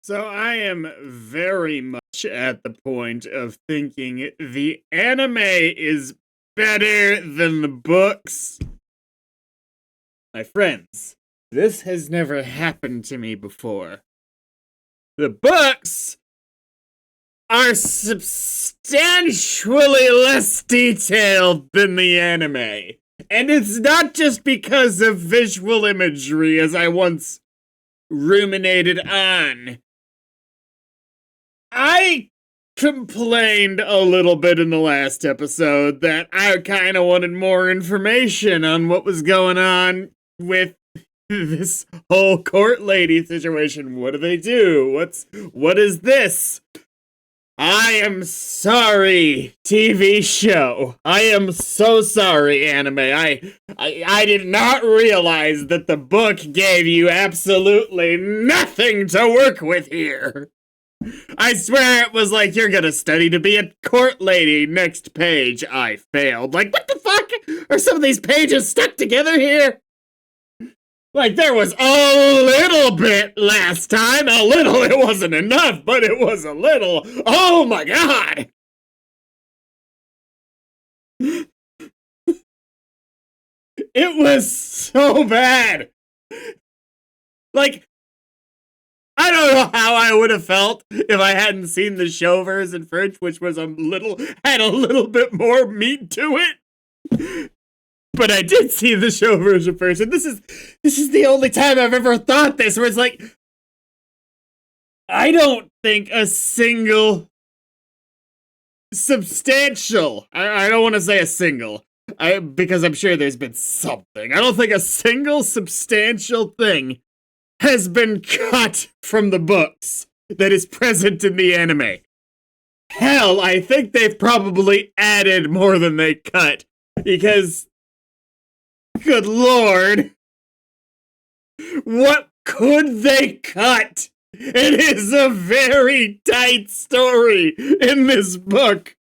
So I am very much at the point of thinking the anime is better than the books. My friends, this has never happened to me before. The books are substantially less detailed than the anime. And it's not just because of visual imagery, as I once ruminated on. I complained a little bit in the last episode that I kind of wanted more information on what was going on with this whole court lady situation. What do they do? What is this? I am sorry, TV show. I am so sorry, anime. I did not realize that the book gave you absolutely nothing to work with here. I swear it was like, you're gonna study to be a court lady. Next page, I failed. Like, what the fuck? Are some of these pages stuck together here? Like, there was a little bit last time. A little, it wasn't enough, but it was a little. Oh my god! It was so bad! Like, I don't know how I would have felt if I hadn't seen the show version first, which was had a little bit more meat to it. But I did see the show version first, and this is the only time I've ever thought this, where it's like, I don't think a single substantial, I don't want to say a single, because I'm sure there's been something. I don't think a single substantial thing has been cut from the books that is present in the anime. Hell, I think they've probably added more than they cut, because, good lord, what could they cut? It is a very tight story in this book.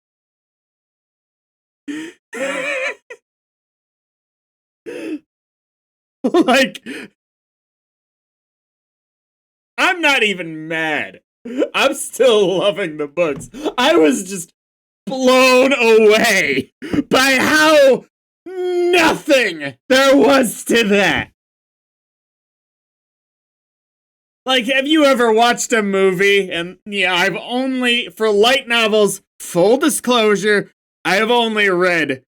Like, I'm not even mad. I'm still loving the books. I was just blown away by how nothing there was to that. Like, have you ever watched a movie? And yeah, I've only, for light novels, full disclosure, I have only read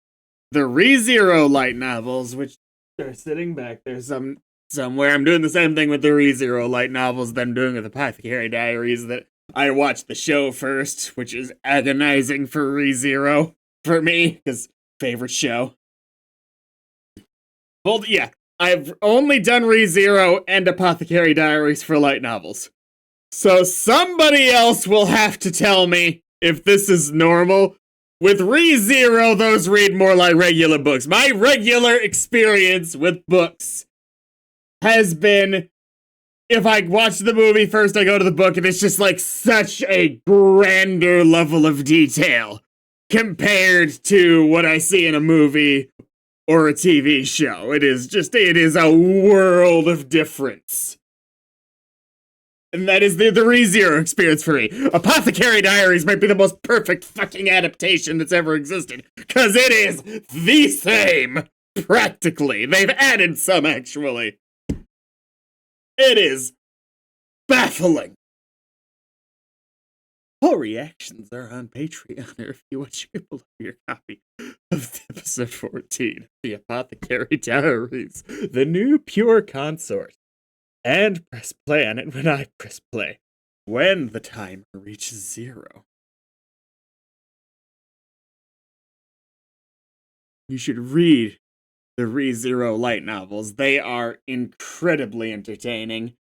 the ReZero light novels, which are sitting back there somewhere. I'm doing the same thing with the ReZero light novels that I'm doing with Apothecary Diaries, that I watched the show first, which is agonizing for ReZero for me, because favorite show. Well, yeah, I've only done ReZero and Apothecary Diaries for light novels. So somebody else will have to tell me if this is normal. With ReZero, those read more like regular books. My regular experience with books has been, if I watch the movie first, I go to the book, and it's just like such a grander level of detail compared to what I see in a movie or a TV show. It is a world of difference. And that is the ReZero experience for me. Apothecary Diaries might be the most perfect fucking adaptation that's ever existed, because it is the same, practically. They've added some, actually. It is baffling. All reactions are on Patreon, or if you want, you can your copy of episode 14, The Apothecary Diaries, the new pure consort. And press play on it when I press play, when the timer reaches 0. You should read the ReZero light novels. They are incredibly entertaining,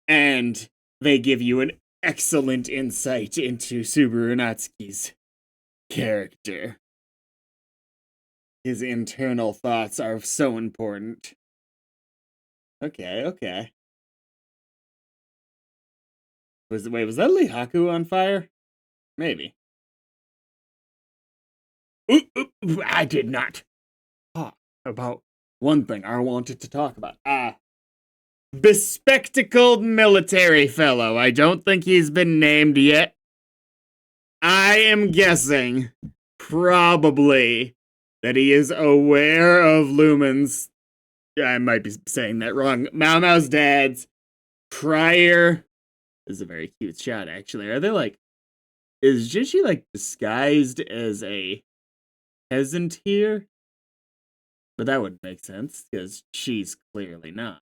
and they give you an excellent insight into Subaru Natsuki's character. His internal thoughts are so important. Okay. Was that Lihaku on fire? Maybe. I did not talk about one thing I wanted to talk about. bespectacled military fellow. I don't think he's been named yet. I am guessing probably that he is aware of Lumen's. I might be saying that wrong. Mao Mao's dad's prior. This is a very cute shot, actually. Are they like? Is Jishi like disguised as a peasant here? But that wouldn't make sense because she's clearly not.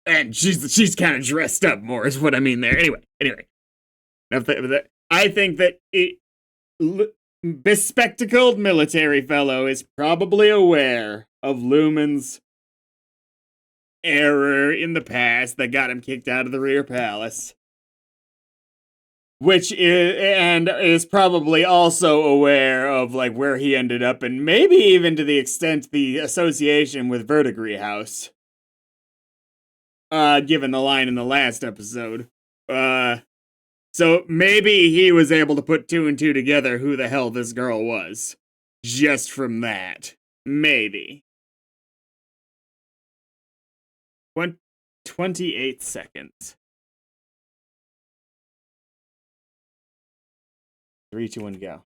And she's kind of dressed up more, is what I mean there. Anyway, I think that bespectacled military fellow is probably aware of Lumen's error in the past that got him kicked out of the rear palace, is probably also aware of like where he ended up, and maybe even to the extent the association with Verdigris House. Given the line in the last episode. So maybe he was able to put two and two together who the hell this girl was. Just from that. Maybe. 28 seconds. 3, 2, 1, go.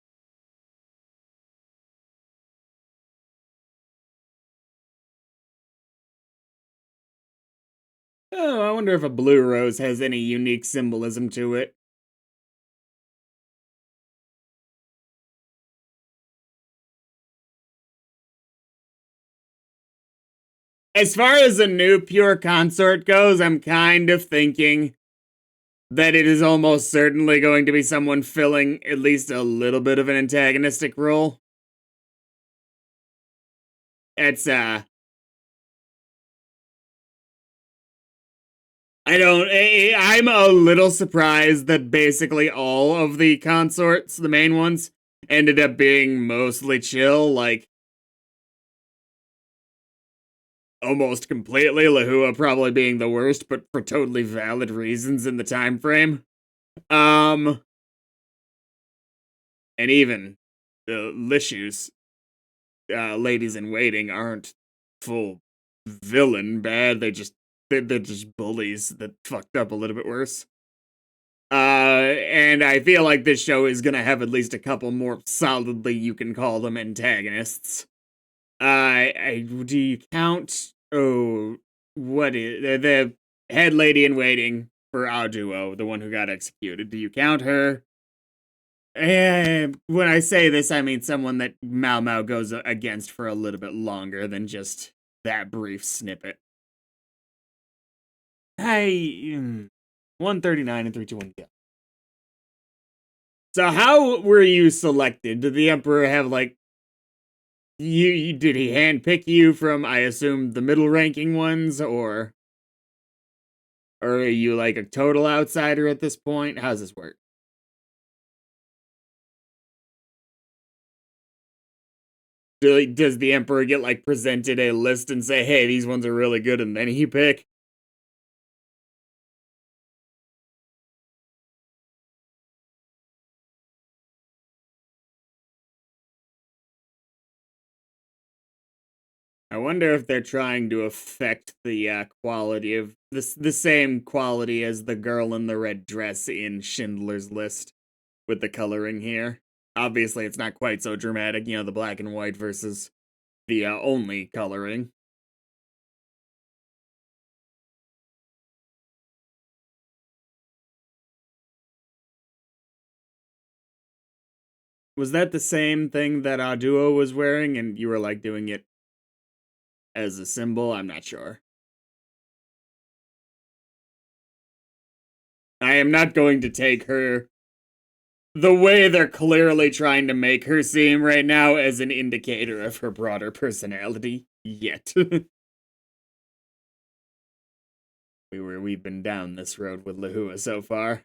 Oh, I wonder if a blue rose has any unique symbolism to it. As far as a new pure consort goes, I'm kind of thinking that it is almost certainly going to be someone filling at least a little bit of an antagonistic role. It's, I'm a little surprised that basically all of the consorts, the main ones, ended up being mostly chill, like, almost completely, Lahua probably being the worst, but for totally valid reasons in the time frame. And even the Lishu's ladies in waiting aren't full villain bad, they're just bullies that fucked up a little bit worse. And I feel like this show is gonna have at least a couple more solidly, you can call them antagonists. Do you count? Oh, what is the head lady in waiting for Aduo, the one who got executed? Do you count her? When I say this, I mean someone that Mao Mao goes against for a little bit longer than just that brief snippet. Hey, 139 and 3, 2, 1, go. So how were you selected? Did the Emperor have like did he handpick you from, I assume, the middle ranking ones, or are you like a total outsider at this point? How's this work? Does the Emperor get like presented a list and say, hey, these ones are really good, and then he pick? I wonder if they're trying to affect the quality of the same quality as the girl in the red dress in Schindler's List with the coloring here. Obviously, it's not quite so dramatic, the black and white versus the only coloring. Was that the same thing that Aduo was wearing, and you were like doing it as a symbol? I'm not sure. I am not going to take her the way they're clearly trying to make her seem right now as an indicator of her broader personality yet. We've been down this road with Lahua so far.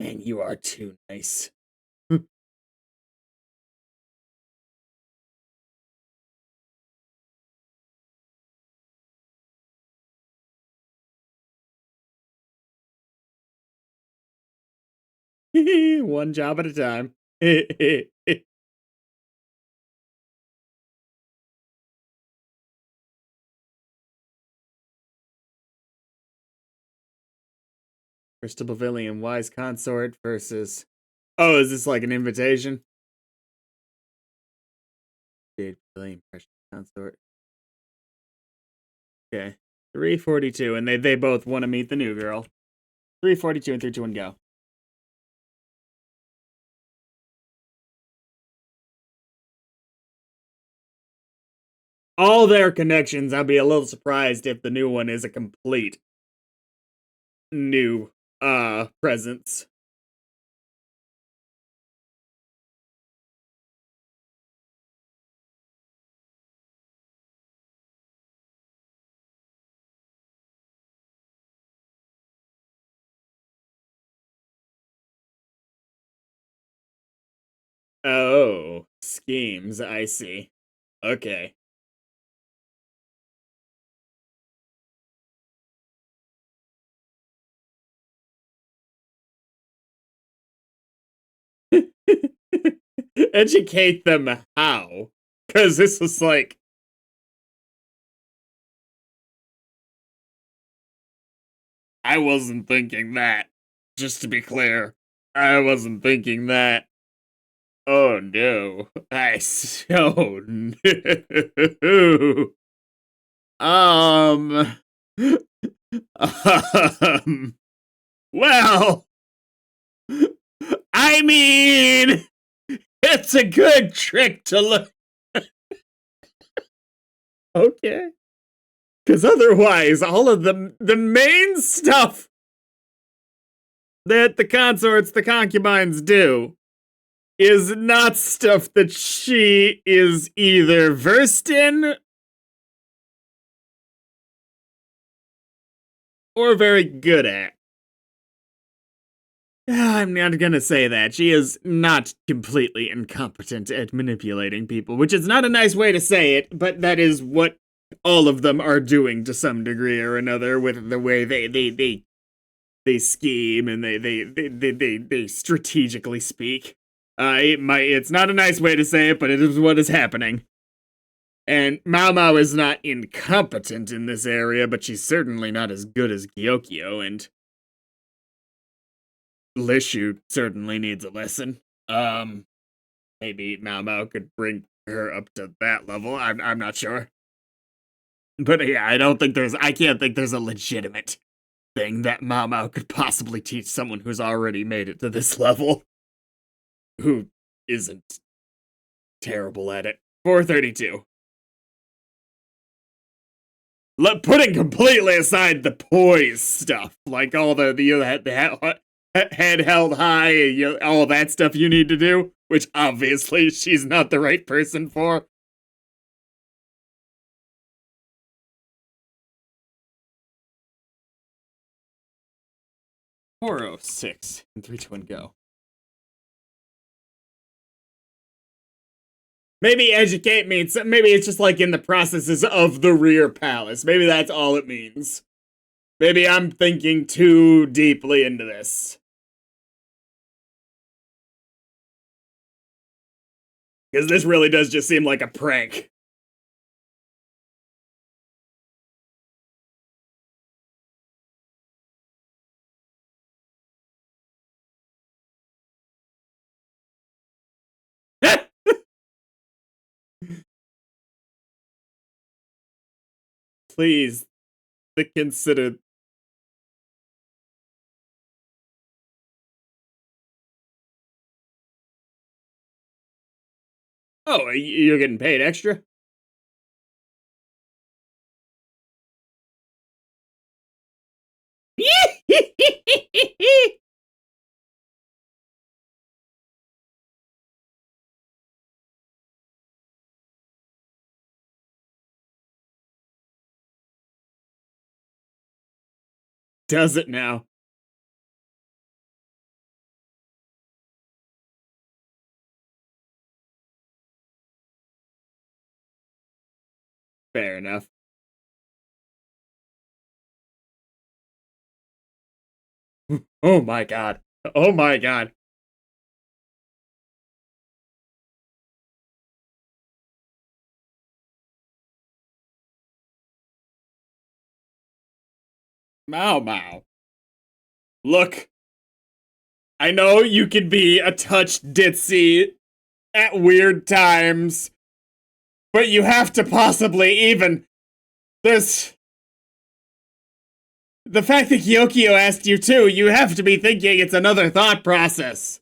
Man, you are too nice. One job at a time. Crystal Pavilion, Wise Consort versus. Oh, is this like an invitation? Jade Pavilion, Precious Consort. Okay. 342, and they both want to meet the new girl. 342 and 321 go. All their connections, I'd be a little surprised if the new one is a complete new presence. Oh, schemes, I see. Okay. Educate them how? Because this is like. I wasn't thinking that. Just to be clear, I wasn't thinking that. Oh no. Oh no. Um. Well, I mean, it's a good trick to look. Okay. Because otherwise, all of the main stuff that the consorts, the concubines do, is not stuff that she is either versed in or very good at. I'm not gonna say that. She is not completely incompetent at manipulating people, which is not a nice way to say it, but that is what all of them are doing to some degree or another with the way they scheme and they strategically speak. It's not a nice way to say it, but it is what is happening. And Mao Mao is not incompetent in this area, but she's certainly not as good as Gyokyo, and Lishu certainly needs a lesson. Maybe Mao Mao could bring her up to that level. I'm not sure. But yeah, I can't think there's a legitimate thing that Mao Mao could possibly teach someone who's already made it to this level, who isn't terrible at it. 432. Putting completely aside the poise stuff, like all the head held high, all that stuff you need to do, which obviously she's not the right person for. 406 and 321 go. Maybe educate means maybe it's just like in the processes of the rear palace. Maybe that's all it means. Maybe I'm thinking too deeply into this. Because this really does just seem like a prank. Please, consider. Oh, you're getting paid extra? Does it now? Fair enough. Oh my god. Oh my god. Mao Mao. Look, I know you can be a touch ditzy at weird times, but you have to possibly even. There's. The fact that Kyokyo asked you too, you have to be thinking it's another thought process.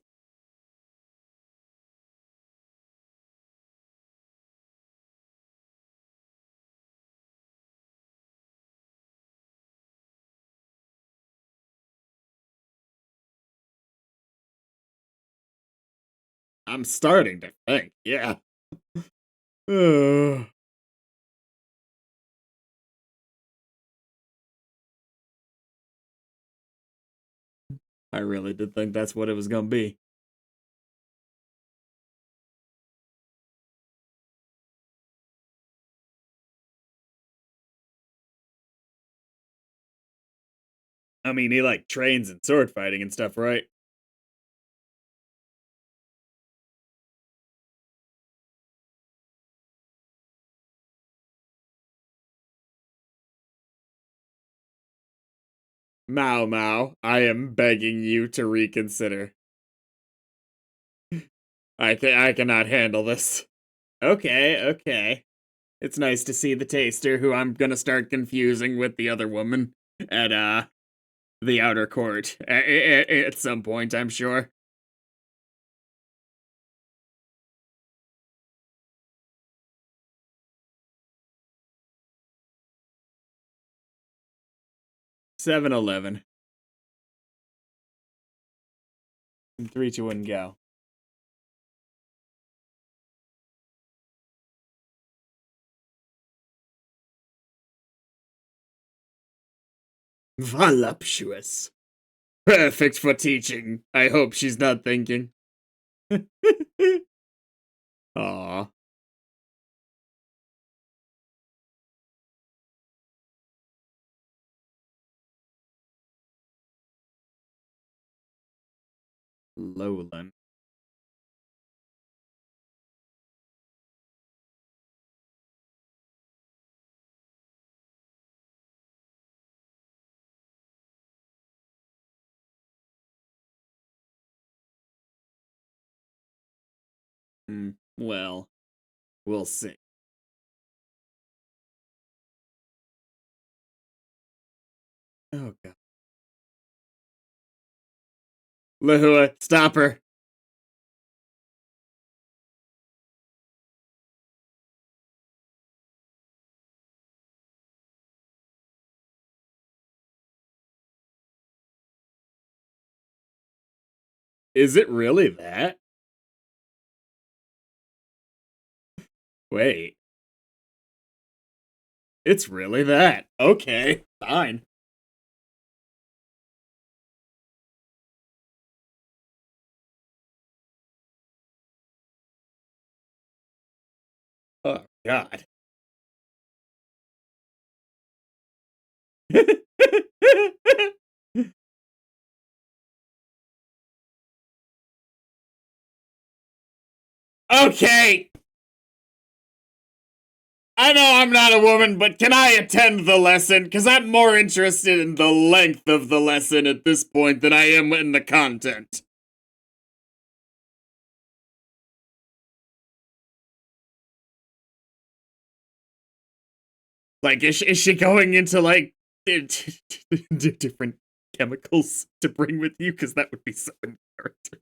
I'm starting to think, yeah. I really did think that's what it was gonna be. I mean, he like trains in sword fighting and stuff, right? Mao Mao, I am begging you to reconsider. I cannot handle this. Okay, okay. It's nice to see the taster, who I'm gonna start confusing with the other woman at the outer court at some point, I'm sure. 7-Eleven. 3, 2, 1, go. Voluptuous. Perfect for teaching. I hope she's not thinking. Aw. Lowland. Well, we'll see. Oh god. Lehua, stop her. Is it really that? Wait. It's really that. Okay, fine. Oh god. Okay. I know I'm not a woman, but can I attend the lesson? Because I'm more interested in the length of the lesson at this point than I am in the content. Like, is she going into, like, different chemicals to bring with you? Because that would be so in character.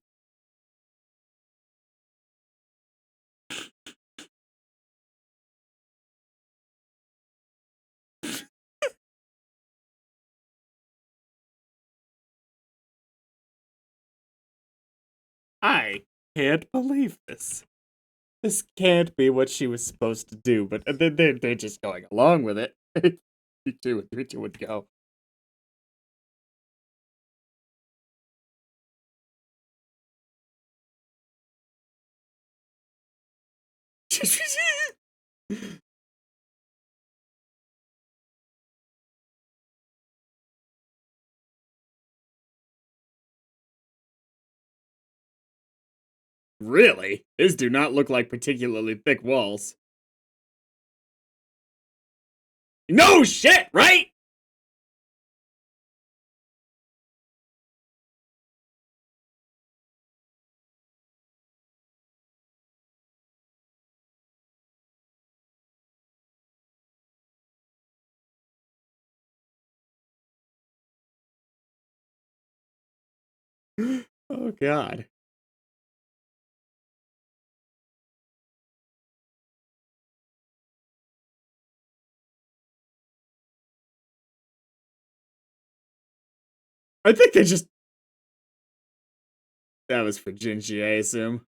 I can't believe this. This can't be what she was supposed to do, but they're just going along with it. 3, 2, would go. Really? These do not look like particularly thick walls. No shit, right? Oh, God. I think they just... That was for Gingy, I assume.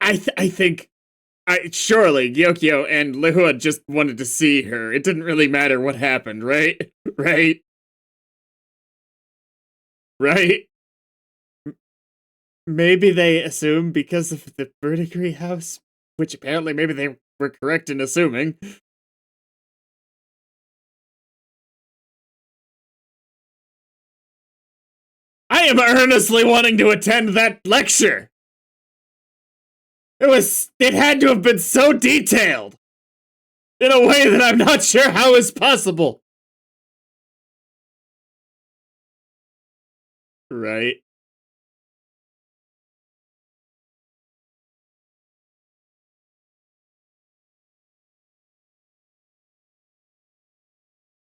I think... surely Gyokyo and Lehua just wanted to see her. It didn't really matter what happened, right? Right? Right? Maybe they assume because of the verdigris house, which apparently maybe they were correct in assuming. I am earnestly wanting to attend that lecture. It had to have been so detailed in a way that I'm not sure how is possible. Right?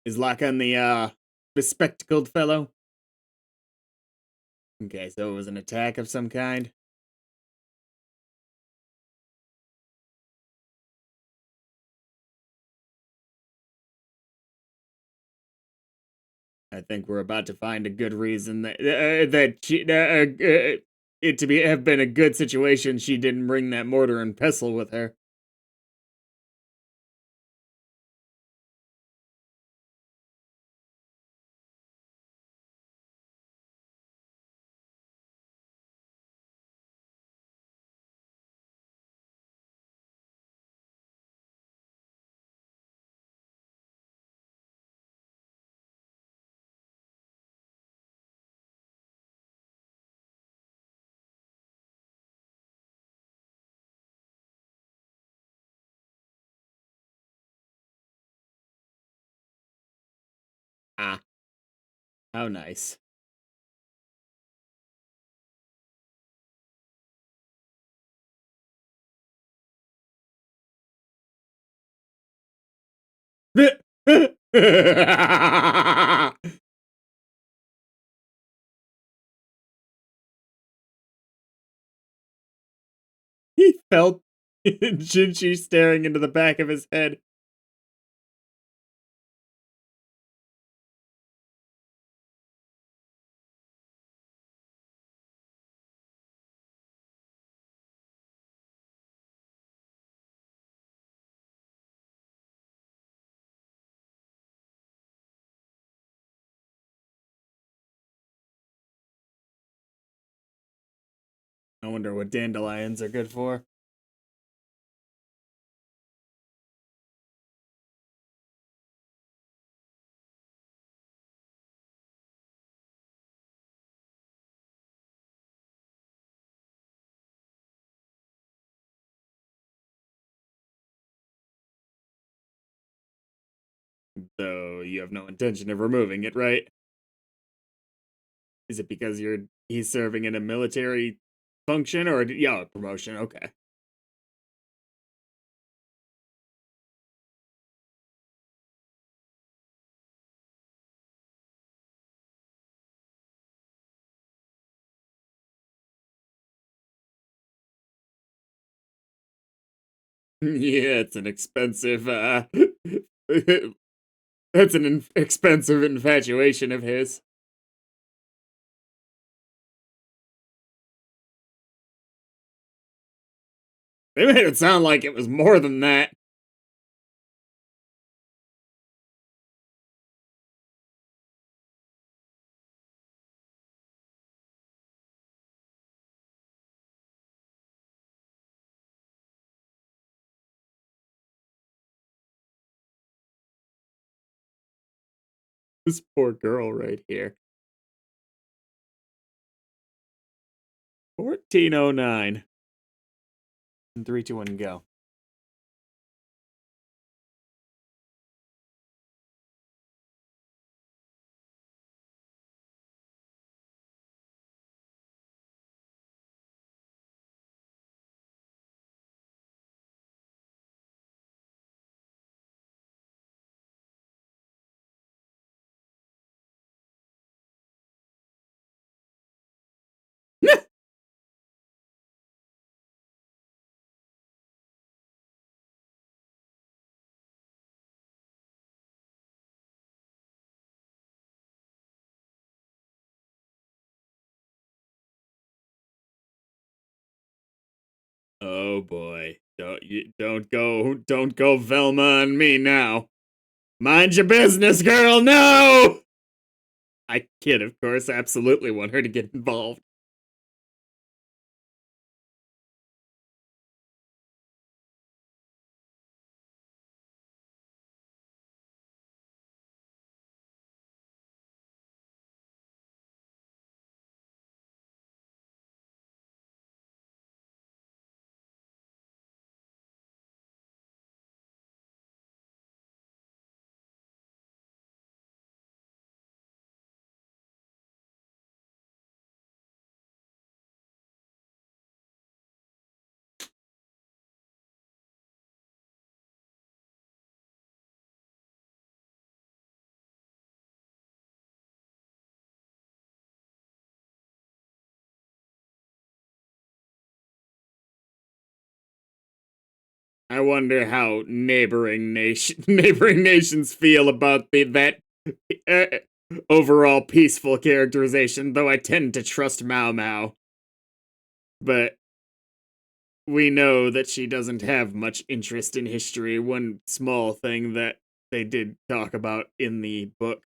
Is lock on the bespectacled fellow? Okay, so it was an attack of some kind. I think we're about to find a good reason that she it to be have been a good situation she didn't bring that mortar and pestle with her. Ah, how nice. He felt Jinchi staring into the back of his head. I wonder what dandelions are good for. Though you have no intention of removing it, right? Is it because he's serving in a military function or yeah, a promotion? Okay. Yeah, it's an expensive that's an expensive infatuation of his. They made it sound like it was more than that. This poor girl right here. 1409. 3, 2, 1, go. Oh boy. Don't go Velma on me now. Mind your business, girl, no! I kid, of course, I absolutely want her to get involved. I wonder how neighboring nations feel about that uh, overall peaceful characterization, though I tend to trust Mao Mao. But we know that she doesn't have much interest in history. One small thing that they did talk about in the book.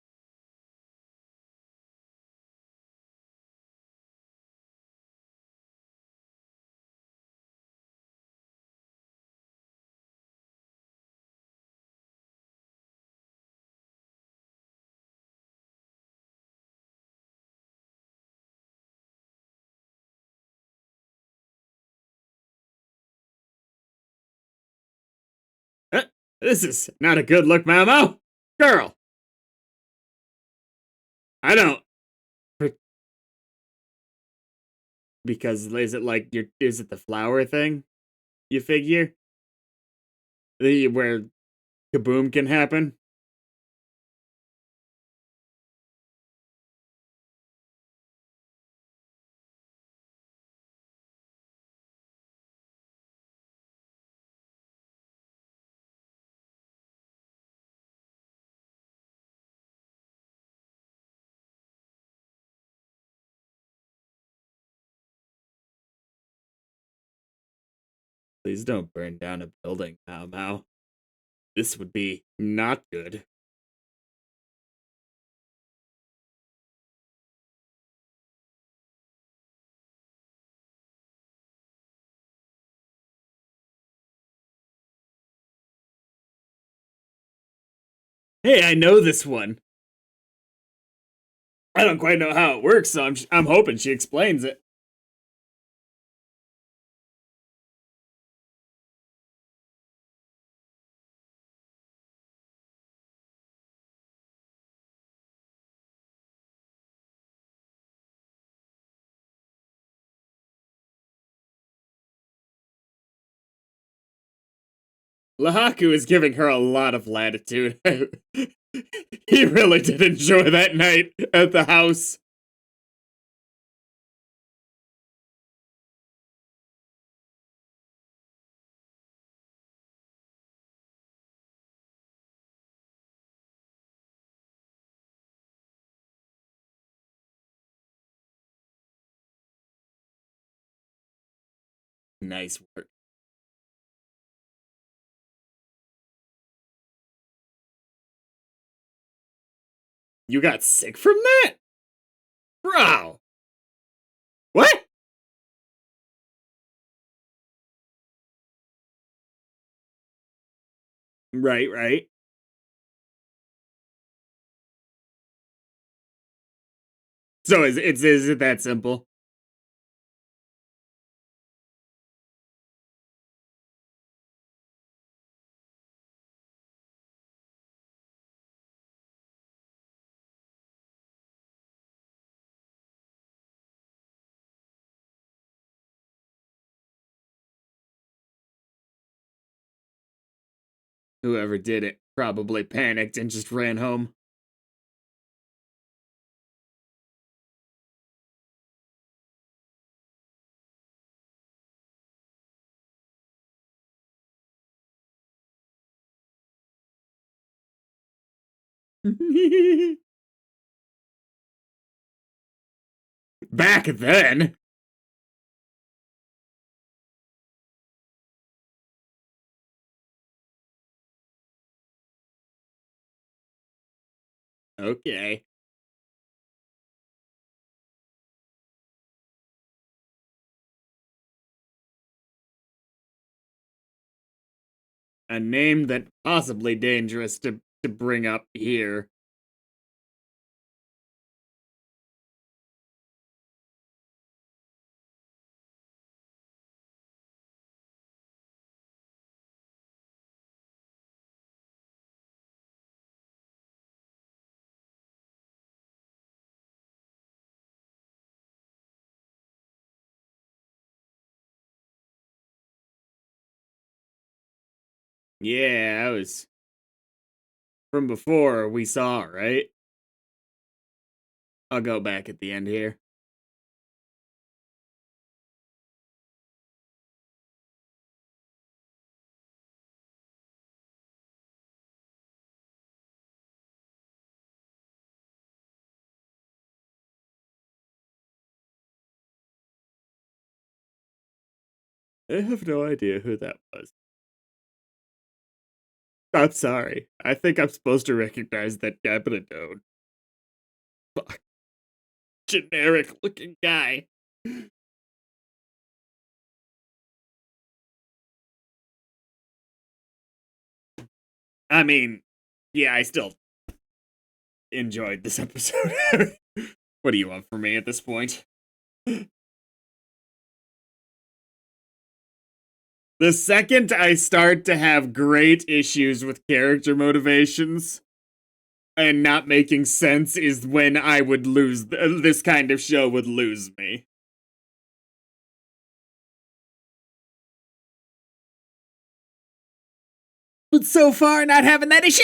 "Huh, this is not a good look, Mao Mao. Girl, I don't. Because is it like is it the flower thing? You figure? Where kaboom can happen? Please don't burn down a building, Mao Mao. This would be not good. Hey, I know this one. I don't quite know how it works, so I'm hoping she explains it. Lahaku is giving her a lot of latitude. He really did enjoy that night at the house. Nice work. You got sick from that? Bro. What? Right, right. So is it that simple? Whoever did it probably panicked and just ran home. Back then. Okay. A name that possibly dangerous to bring up here. Yeah, I was from before we saw, right? I'll go back at the end here. I have no idea who that was. I'm sorry. I think I'm supposed to recognize that guy, but I don't. Fuck. Generic looking guy. I mean, yeah, I still enjoyed this episode. What do you want from me at this point? The second I start to have great issues with character motivations and not making sense is when I would lose. This kind of show would lose me. But so far, not having that issue.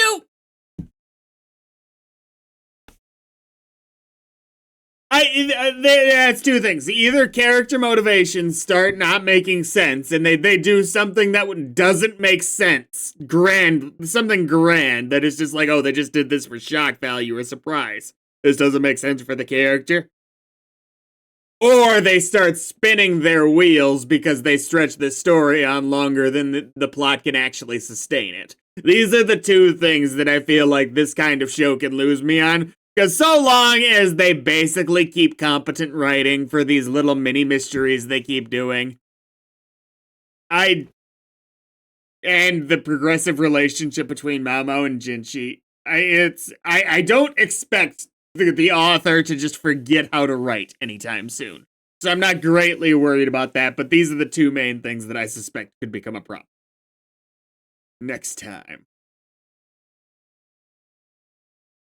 That's two things. Either character motivations start not making sense, and they do something that doesn't make sense, something grand that is just like, oh, they just did this for shock value or surprise. This doesn't make sense for the character. Or they start spinning their wheels because they stretch the story on longer than the plot can actually sustain it. These are the two things that I feel like this kind of show can lose me on. Because so long as they basically keep competent writing for these little mini mysteries they keep doing, and the progressive relationship between Mamo and Jinchi, I don't expect the author to just forget how to write anytime soon. So I'm not greatly worried about that, but these are the two main things that I suspect could become a problem. Next time.